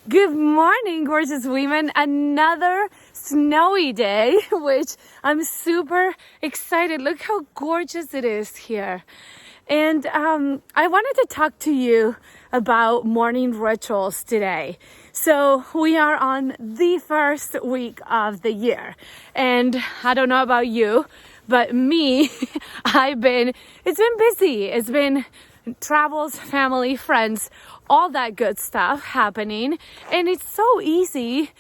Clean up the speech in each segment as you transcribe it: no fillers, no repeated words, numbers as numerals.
Good morning, gorgeous women. Another snowy day, which I'm super excited. Look how gorgeous it is here. And I wanted to talk to you about morning rituals today. So we are on the first week of the year. And I don't know about you, but me, it's been busy. It's been travels, family, friends, all that good stuff happening. And it's so easy.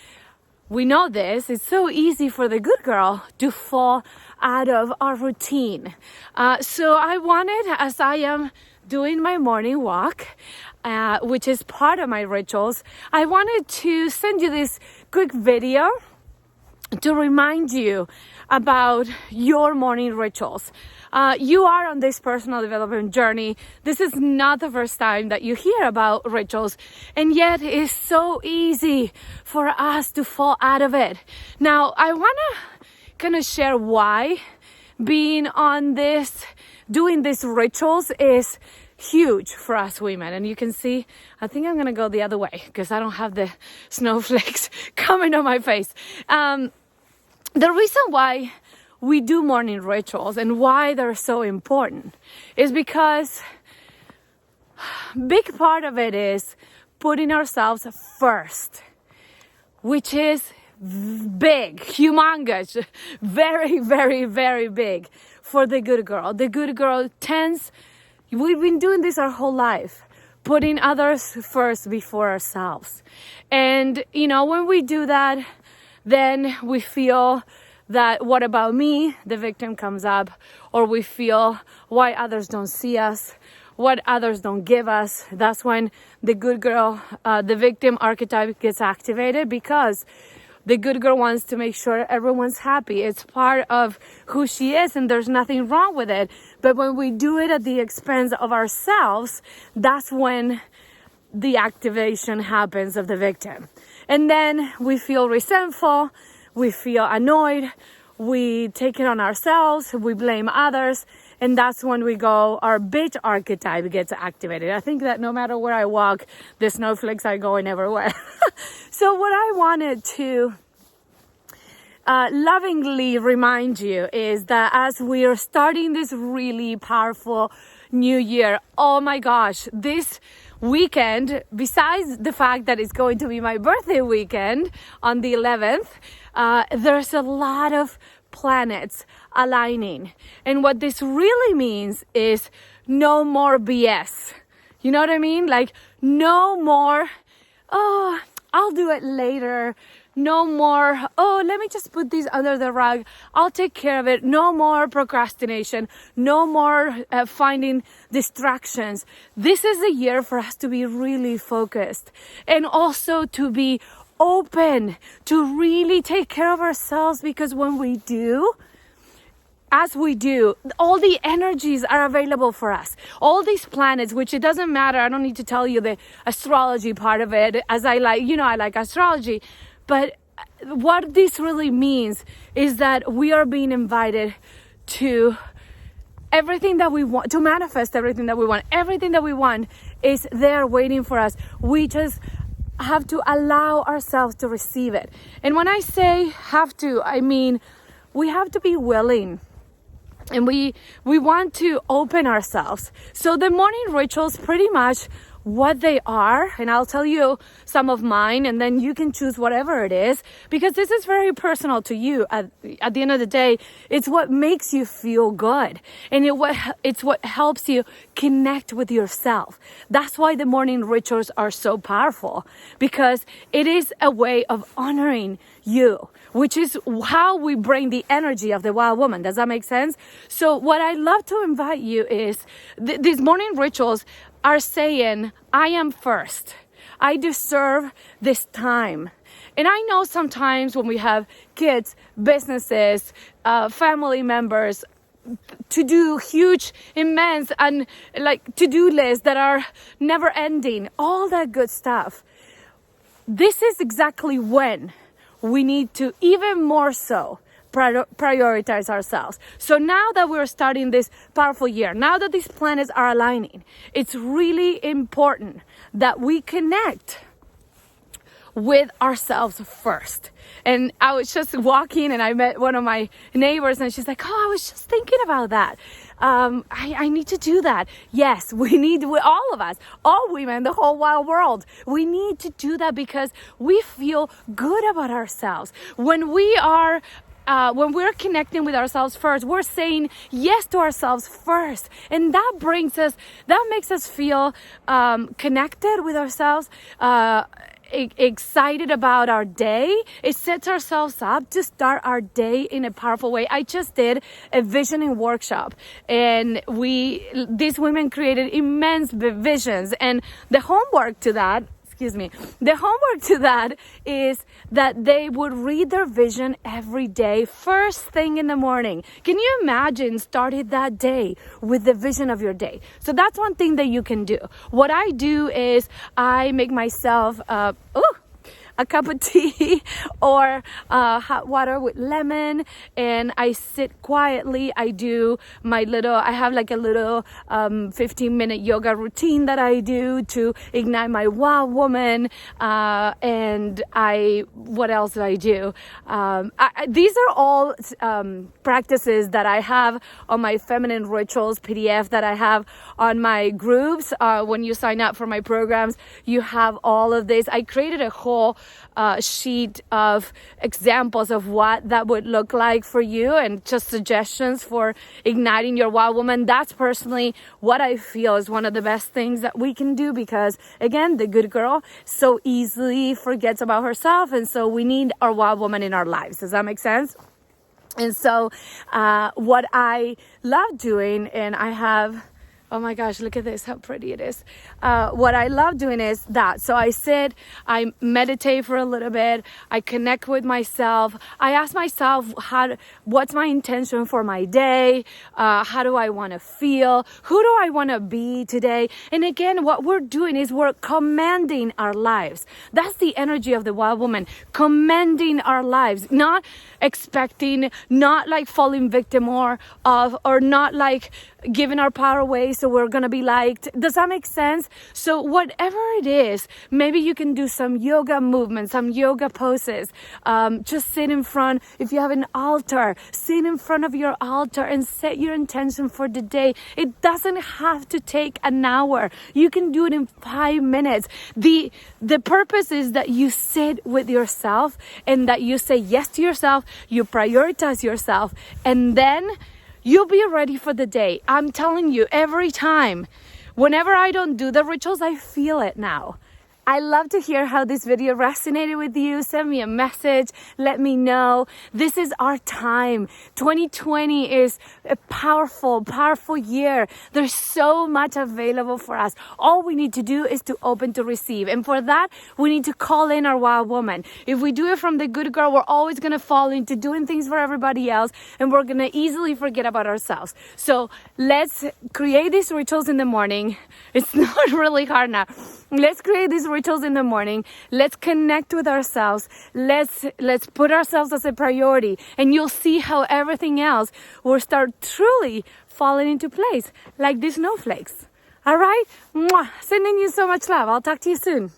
We know this. It's so easy for the good girl to fall out of our routine. So I wanted, as I am doing my morning walk, which is part of my rituals, I wanted to send you this quick video to remind you about your morning rituals. You are on this personal development journey. This is not the first time that you hear about rituals, and yet it's so easy for us to fall out of it. Now, I want to kind of share why being on this, doing these rituals is huge for us women. And you can see, I think I'm going to go the other way because I don't have the snowflakes coming on my face. The reason why we do morning rituals and why they're so important is because big part of it is putting ourselves first, which is big, humongous, very, very, very big for the good girl. The good girl we've been doing this our whole life, putting others first before ourselves. And, when we do that, then we feel that what about me, the victim comes up, or we feel why others don't see us, what others don't give us. That's when the good girl, the victim archetype gets activated, because the good girl wants to make sure everyone's happy. It's part of who she is, and there's nothing wrong with it. But when we do it at the expense of ourselves, that's when the activation happens of the victim. And then we feel resentful, we feel annoyed, we take it on ourselves, we blame others, and that's when our bitch archetype gets activated. I think that no matter where I walk, the snowflakes are going everywhere. So what I wanted to lovingly remind you is that as we are starting this really powerful new year, oh my gosh, this weekend, besides the fact that it's going to be my birthday weekend on the 11th, there's a lot of planets aligning. And what this really means is no more BS. You know what I mean? Like no more, oh, I'll do it later. No more, oh, let me just put these under the rug. I'll take care of it. No more procrastination. No more finding distractions. This is a year for us to be really focused, and also to be open, to really take care of ourselves, because when we do, as we do, all the energies are available for us. All these planets, which it doesn't matter. I don't need to tell you the astrology part of it, as I like astrology. But what this really means is that we are being invited to everything that we want, to manifest everything that we want. Everything that we want is there waiting for us. We just have to allow ourselves to receive it. And when I say have to, I mean we have to be willing. And we want to open ourselves. So the morning rituals, pretty much what they are, and I'll tell you some of mine, and then you can choose whatever it is, because this is very personal to you. At the end of the day, it's what makes you feel good, and it's what helps you connect with yourself. That's why the morning rituals are so powerful, because it is a way of honoring you, which is how we bring the energy of the wild woman. Does that make sense? So what I love to invite you is these morning rituals are saying, I am first. I deserve this time. And I know sometimes when we have kids, businesses, family members, to do huge, immense, and like to-do lists that are never ending, all that good stuff. This is exactly when we need to, even more so, prioritize ourselves. So now that we're starting this powerful year, now that these planets are aligning, it's really important that we connect with ourselves first. And I was just walking and I met one of my neighbors and she's like, oh, I was just thinking about that. I need to do that. Yes, all of us, all women, the whole wide world, we need to do that because we feel good about ourselves. When we're connecting with ourselves first, we're saying yes to ourselves first. And that makes us feel connected with ourselves, excited about our day. It sets ourselves up to start our day in a powerful way. I just did a visioning workshop and these women created immense visions, and the homework to that is that they would read their vision every day, first thing in the morning. Can you imagine starting that day with the vision of your day? So that's one thing that you can do. What I do is I make myself, a cup of tea or hot water with lemon, and I sit quietly. I have like a little 15-minute yoga routine that I do to ignite my wow woman. And what else do I do? These are all practices that I have on my feminine rituals PDF that I have on my groups. When you sign up for my programs, you have all of this. I created a whole sheet of examples of what that would look like for you and just suggestions for igniting your wow woman. That's personally what I feel is one of the best things that we can do, because again, the good girl so easily forgets about herself, and so we need our wow woman in our lives. Does that make sense? And so what I love doing, and I have, oh my gosh, look at this, how pretty it is. What I love doing is that. So I sit, I meditate for a little bit, I connect with myself. I ask myself, what's my intention for my day? How do I want to feel? Who do I want to be today? And again, what we're doing is we're commanding our lives. That's the energy of the wild woman, commanding our lives, not expecting, not like falling victim or not like giving our power away so we're gonna be liked. Does that make sense? So whatever it is, maybe you can do some yoga movements, some yoga poses. Just sit in front. If you have an altar, sit in front of your altar and set your intention for the day. It doesn't have to take an hour. You can do it in 5 minutes. The purpose is that you sit with yourself and that you say yes to yourself, you prioritize yourself, and then you'll be ready for the day. I'm telling you, every time, whenever I don't do the rituals, I feel it now. I love to hear how this video resonated with you. Send me a message. Let me know. This is our time. 2020 is a powerful, powerful year. There's so much available for us. All we need to do is to open to receive. And for that, we need to call in our wild woman. If we do it from the good girl, we're always going to fall into doing things for everybody else, and we're going to easily forget about ourselves. So let's create these rituals in the morning. It's not really hard now. Let's create these rituals in the morning. Let's connect with ourselves. Let's put ourselves as a priority, and you'll see how everything else will start truly falling into place like these snowflakes. All right? Mwah. Sending you so much love. I'll talk to you soon.